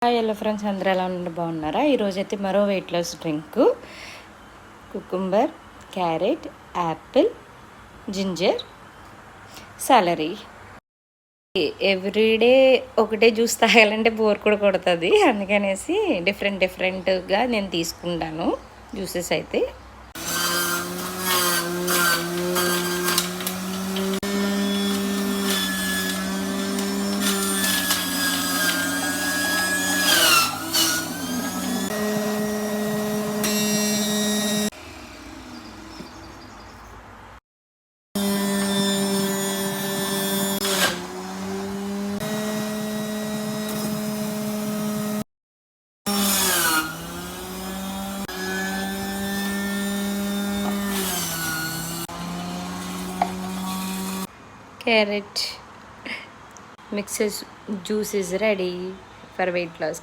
Hi hello friends, అందరూ ఎలా ఉన్నారు? బాగున్నారా? ఈరోజైతే మరో weight loss drink, cucumber, carrot, apple, ginger, celery. Everyday ఒకటే జ్యూస్ తాగాలంటే బోర్ కూడా కొడుతుంది. అందుకనేసి డిఫరెంట్గా నేను తీసుకుంటాను జ్యూసెస్ అయితే. Carrot mixes juice is ready for weight loss.